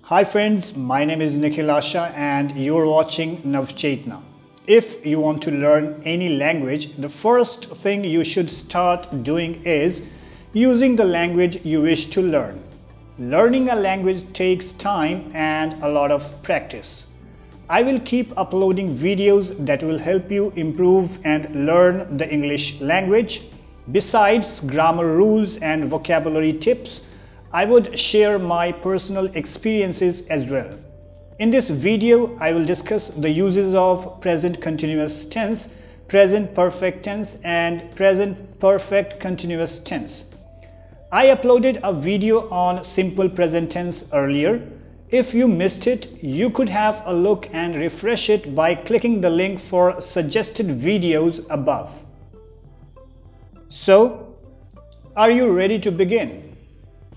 Hi friends, my name is Nikhil Asha and you're watching Navchetna. If you want to learn any language, the first thing you should start doing is using the language you wish to learn. Learning a language takes time and a lot of practice. I will keep uploading videos that will help you improve and learn the English language. Besides grammar rules and vocabulary tips, I would share my personal experiences as well. In this video, I will discuss the uses of present continuous tense, present perfect tense, and present perfect continuous tense. I uploaded a video on simple present tense earlier. If you missed it, you could have a look and refresh it by clicking the link for suggested videos above. So, are you ready to begin?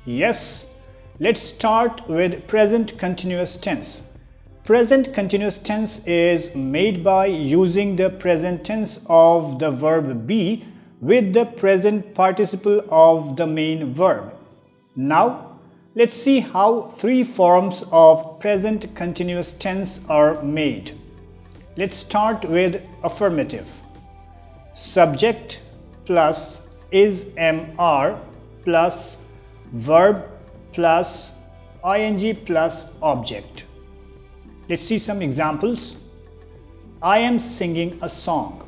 Yes, let's start with present continuous tense. Present continuous tense is made by using the present tense of the verb be with the present participle of the main verb. Now, let's see how three forms of present continuous tense are made. Let's start with affirmative. Subject plus is MR plus verb plus ing plus object. Let's see some examples. I am singing a song.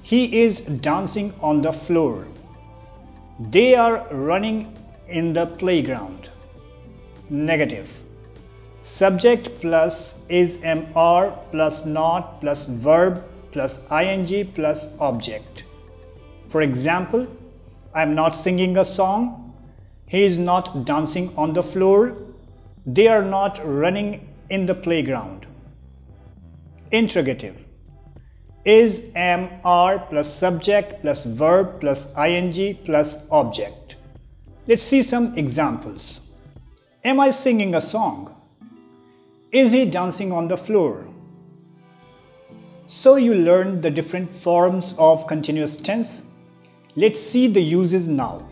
He is dancing on the floor. They are running in the playground. Negative. Subject plus is MR plus not plus verb plus ing plus object. For example, I am not singing a song. He is not dancing on the floor. They are not running in the playground. Interrogative. Is MR plus subject plus verb plus ing plus object. Let's see some examples. Am I singing a song? Is he dancing on the floor? So you learned the different forms of continuous tense. Let's see the uses now.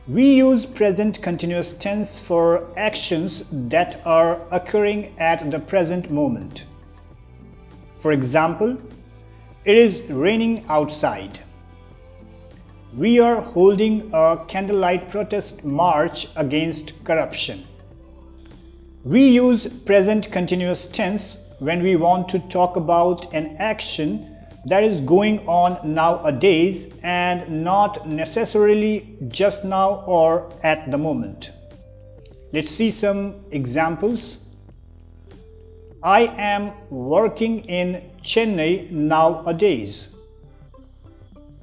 We use present continuous tense for actions that are occurring at the present moment. For example, it is raining outside. We are holding a candlelight protest march against corruption. We use present continuous tense when we want to talk about an action that is going on nowadays and not necessarily just now or at the moment. Let's see some examples. I am working in Chennai nowadays.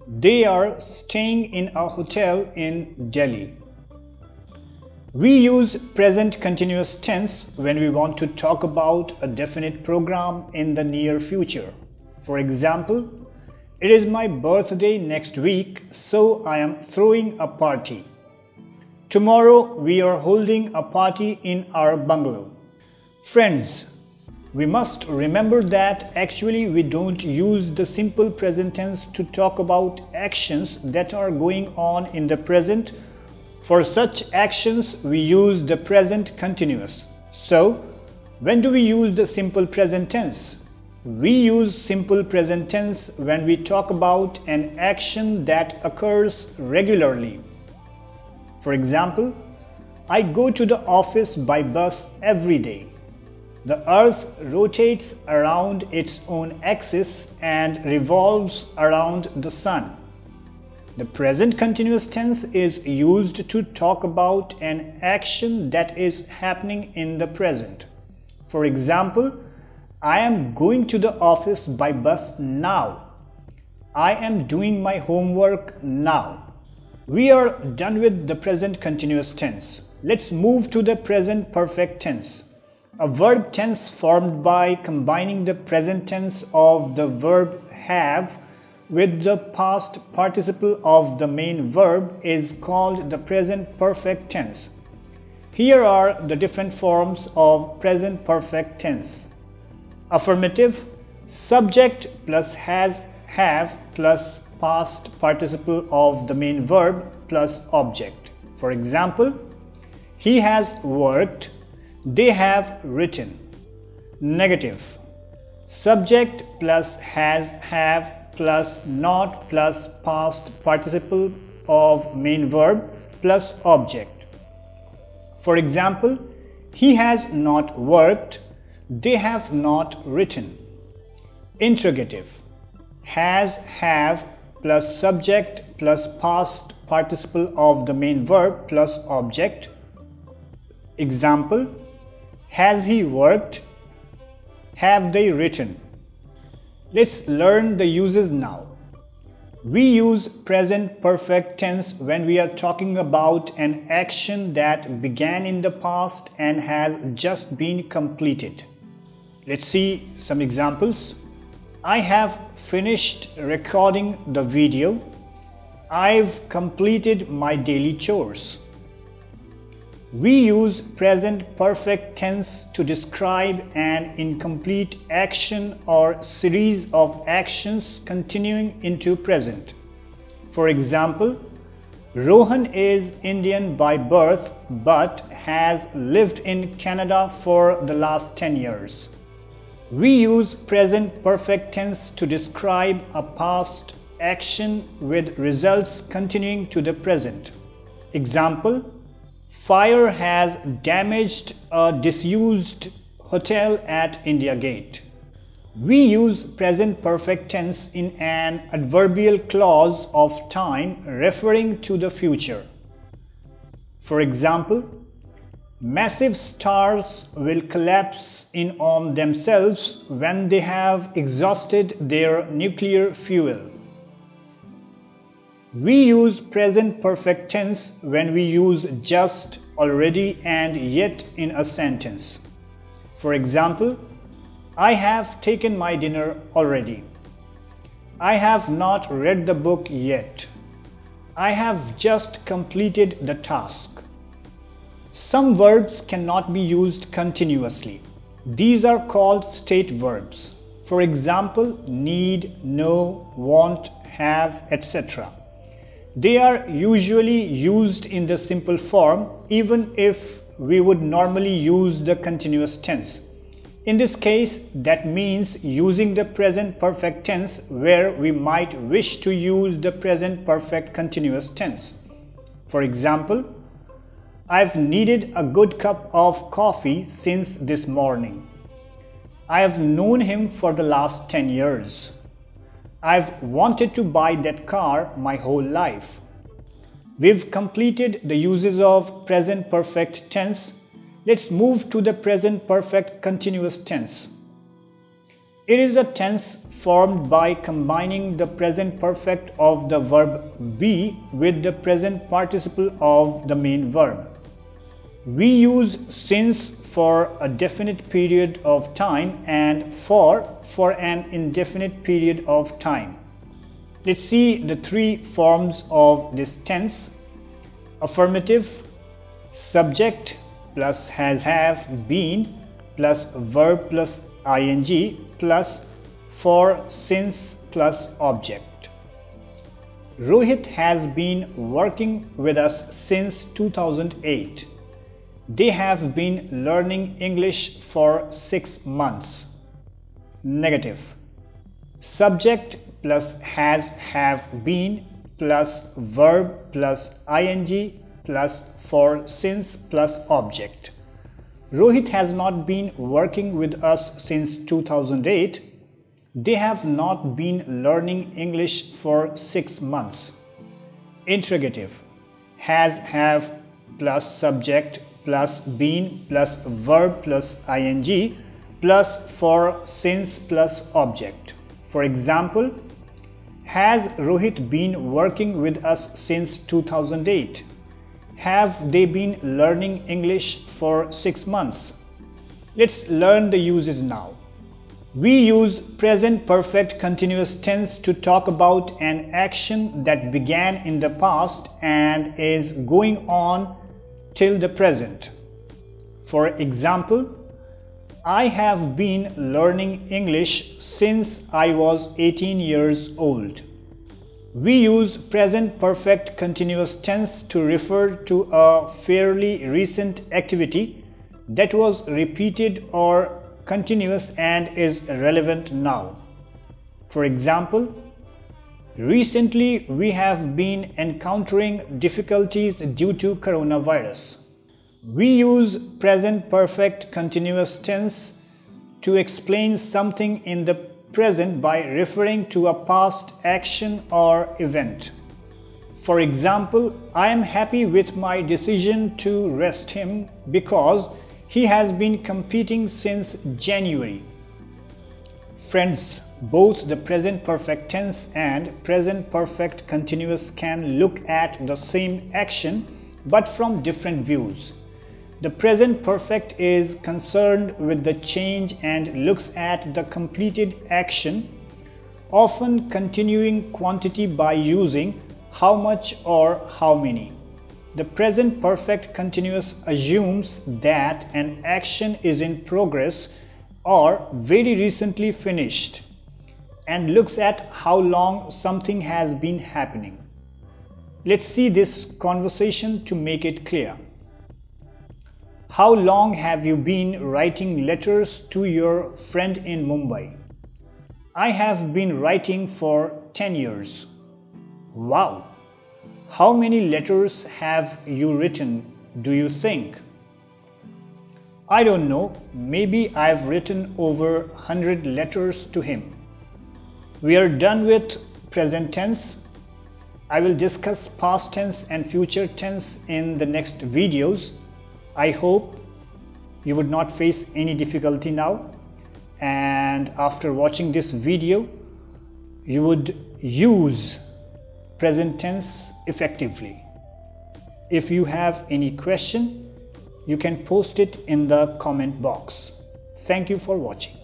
They are staying in a hotel in Delhi. We use present continuous tense when we want to talk about a definite program in the near future. For example, it is my birthday next week, so I am throwing a party. Tomorrow we are holding a party in our bungalow. Friends, we must remember that actually we don't use the simple present tense to talk about actions that are going on in the present. For such actions, we use the present continuous. So, when do we use the simple present tense? We use simple present tense when we talk about an action that occurs regularly. For example, I go to the office by bus every day. The earth rotates around its own axis and revolves around the sun. The present continuous tense is used to talk about an action that is happening in the present. For example, I am going to the office by bus now. I am doing my homework now. We are done with the present continuous tense. Let's move to the present perfect tense. A verb tense formed by combining the present tense of the verb have with the past participle of the main verb is called the present perfect tense. Here are the different forms of present perfect tense. Affirmative, subject plus has, have plus past participle of the main verb plus object. For example, he has worked, They have written. Negative. Subject plus has, have plus not plus past participle of main verb plus object. For example, he has not worked. They have not written. Interrogative. Has, have plus subject plus past participle of the main verb plus object. Example, has he worked? Have they written? Let's learn the uses now. We use present perfect tense when we are talking about an action that began in the past and has just been completed. Let's see some examples. I have finished recording the video. I've completed my daily chores. We use present perfect tense to describe an incomplete action or series of actions continuing into present. For example, Rohan is Indian by birth but has lived in Canada for the last 10 years. We use present perfect tense to describe a past action with results continuing to the present. Example, fire has damaged a disused hotel at India Gate. We use present perfect tense in an adverbial clause of time referring to the future. For example, massive stars will collapse in on themselves when they have exhausted their nuclear fuel. We use present perfect tense when we use just, already and yet in a sentence. For example, I have taken my dinner already. I have not read the book yet. I have just completed the task. Some verbs cannot be used continuously. These are called state verbs. For example, need, know, want, have, etc. They are usually used in the simple form even if we would normally use the continuous tense. In this case, that means using the present perfect tense where we might wish to use the present perfect continuous tense. For example, I've needed a good cup of coffee since this morning. I have known him for the last 10 years. I've wanted to buy that car my whole life. We've completed the uses of present perfect tense. Let's move to the present perfect continuous tense. It is a tense formed by combining the present perfect of the verb be with the present participle of the main verb. We use since for a definite period of time and for an indefinite period of time. Let's see the three forms of this tense. Affirmative, subject plus has, have, been plus verb plus ing plus for, since plus object. Rohit has been working with us since 2008. They have been learning English for 6 months. Negative. Subject plus has, have, been plus verb plus ing plus for, since plus object. Rohit has not been working with us since 2008. They have not been learning English for 6 months. Interrogative. Has, have plus subject plus been plus verb plus ing plus for, since plus object. For example, has Rohit been working with us since 2008? Have they been learning English for 6 months? Let's learn the uses now. We use present perfect continuous tense to talk about an action that began in the past and is going on till the present. For example, I have been learning English since I was 18 years old. We use present perfect continuous tense to refer to a fairly recent activity that was repeated or continuous and is relevant now. For example, recently we have been encountering difficulties due to coronavirus. We use present perfect continuous tense to explain something in the present by referring to a past action or event. For example, I am happy with my decision to rest him because he has been competing since January. Friends, both the present perfect tense and present perfect continuous can look at the same action but from different views. The present perfect is concerned with the change and looks at the completed action, often continuing quantity by using how much or how many. The present perfect continuous assumes that an action is in progress or very recently finished and looks at how long something has been happening. Let's see this conversation to make it clear. How long have you been writing letters to your friend in Mumbai? I have been writing for 10 years. Wow! How many letters have you written, do you think? I don't know, maybe I've written over 100 letters to him. We are done with present tense. I will discuss past tense and future tense in the next videos. I hope you would not face any difficulty now, and after watching this video, you would use present tense effectively. If you have any question, you can post it in the comment box. Thank you for watching.